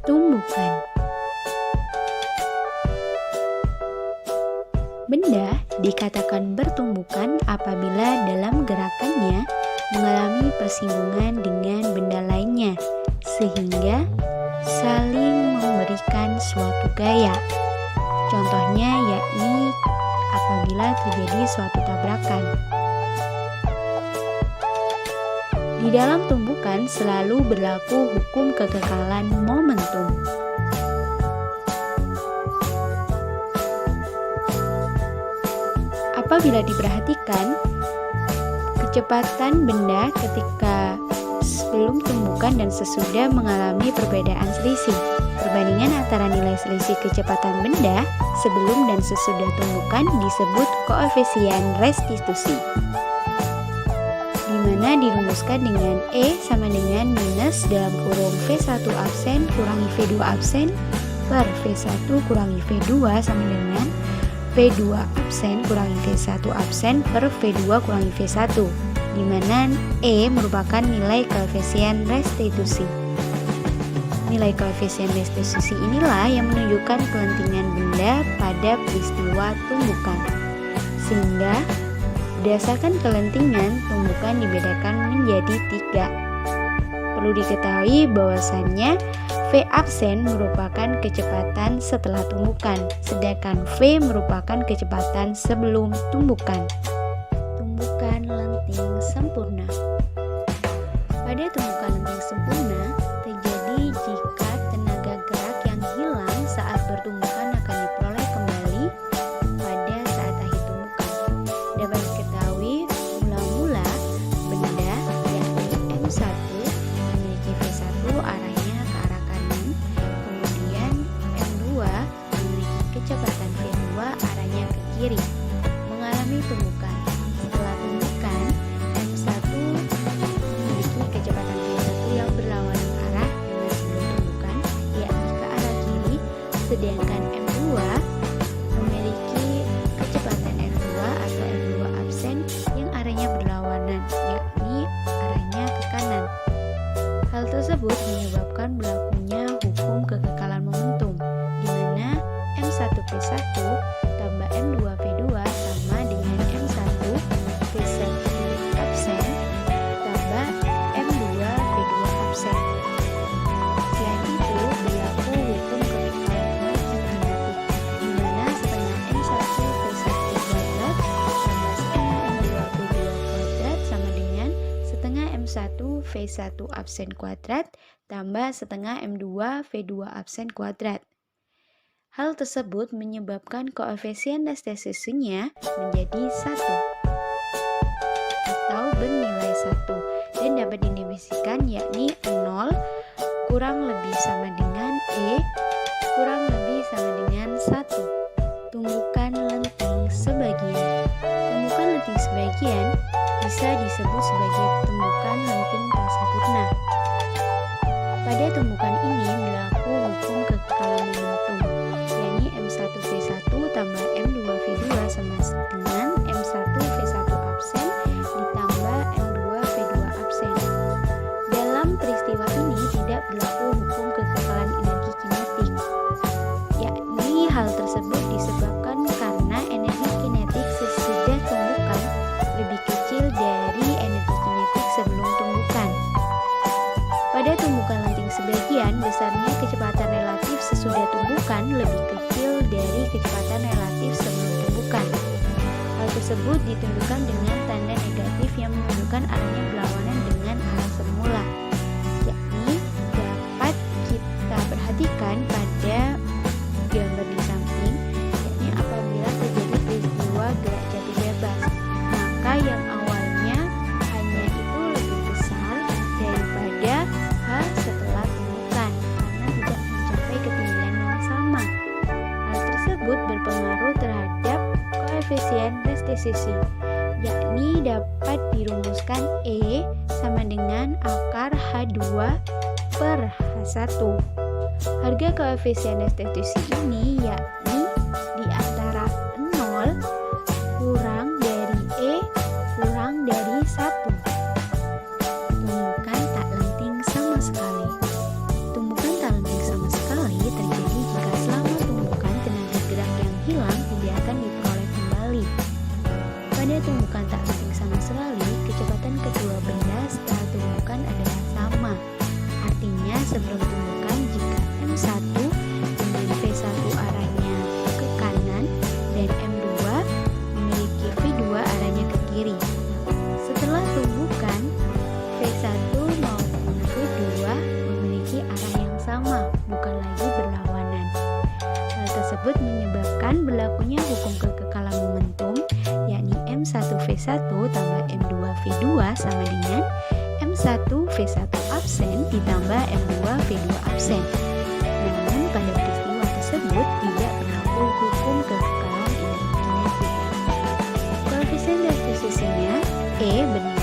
Tumbukan. Benda dikatakan bertumbukan apabila dalam gerakannya mengalami persinggungan dengan benda lainnya sehingga saling memberikan suatu gaya. Contohnya yakni apabila terjadi suatu tabrakan. Di dalam tumbukan selalu berlaku hukum kekekalan momentum. Apabila diperhatikan, kecepatan benda ketika sebelum tumbukan dan sesudah mengalami perbedaan selisih. Perbandingan antara nilai selisih kecepatan benda sebelum dan sesudah tumbukan disebut koefisien restitusi, di mana dirumuskan dengan E sama dengan minus dalam kurung V1 absen kurangi V2 absen per V1 kurangi V2 sama dengan V2 absen kurangi V1 absen per V2 kurangi V1, di mana E merupakan nilai koefisien restitusi. Nilai koefisien restitusi inilah yang menunjukkan kelentingan benda pada peristiwa tumbukan. Sehingga berdasarkan kelentingan, tumbukan dibedakan menjadi 3. Perlu diketahui bahwasannya V absen merupakan kecepatan setelah tumbukan, sedangkan V merupakan kecepatan sebelum tumbukan. Tumbukan lenting sempurna. Pada tumbukan lenting sempurna, terjadi jika tenaga gerak yang hilang saat bertumbukan akan diperoleh kembali pada saat akhir tumbukan. Dapat diketahui mula-mula benda yakni M1 memiliki V1 arahnya ke arah kanan, kemudian M2 memiliki kecepatan V2 arahnya ke kiri, mengalami tumbukan. Setelah tumbukan, M1 memiliki kecepatan V1 yang berlawanan arah dengan sebelum tumbukan, yakni ke arah kiri, sedangkan M2 memiliki kecepatan R2 atau M2 absen yang arahnya berlawanan, yakni arahnya ke kanan. Hal tersebut menyebabkan berlakunya hukum kekekalan momentum, di mana M1V1 tambah M2V2 sama dengan M1V1 absen tambah M2V2 absen. Selain itu, berlaku hukum kekekalan energi kinetik, di mana setengah M1V1 kuadrat tambah setengah M2V2 kuadrat sama dengan setengah M1V1 absen kuadrat tambah setengah M2V2 absen kuadrat. Hal tersebut menyebabkan koefisien restitusinya menjadi 1 atau bernilai 1 dan dapat didefinisikan yakni 0 kurang lebih sama dengan E kurang lebih sama dengan 1. Tumbukan lenting sebagian. Tumbukan lenting sebagian bisa disebut sebagai tumbukan lenting tak sempurna. Pada tumbukan ini berlaku hukum kekekalan momentum, yakni M1V1 tambah M2V2 sama dengan M1V1 absen ditambah M2V2 absen. Dalam peristiwa ini tidak berlaku hukum kekekalan energi kinetik, yakni hal tersebut disebabkan karena energi kinetik sesudah tumbukan lebih kecil dari energi kinetik sebelum tumbukan. Pada tumbukan lenting sebagian, besarnya kecepatan relatif sesudah tumbukan lebih kecil dari kecepatan relatif sebelum tumbukan. Hal tersebut ditunjukkan dengan tanda negatif yang menunjukkan arahnya berlawanan dengan arah semula, yakni dapat kita perhatikan pada gambar di samping, yakni apabila terjadi peristiwa gerak jatuh bebas, maka yang awalnya hanya itu lebih besar daripada H setelah tumbukan karena tidak mencapai ketinggian yang sama. Hal tersebut berpengaruh terhadap koefisien restitusi, yakni dapat dirumuskan E sama dengan akar H2 per H1. Harga koefisien restitusi ini yakni di antara 0 kurang dari E kurang dari 1. Tumbukan tak lenting sama sekali. Tumbukan tak lenting sama sekali V1 tambah M2V2 sama dengan M1V1 absen ditambah M2V2 absen. Namun pada peristiwa tersebut tidak berlaku hukum kekekalan indefinite. Koefisien realisasinya E benar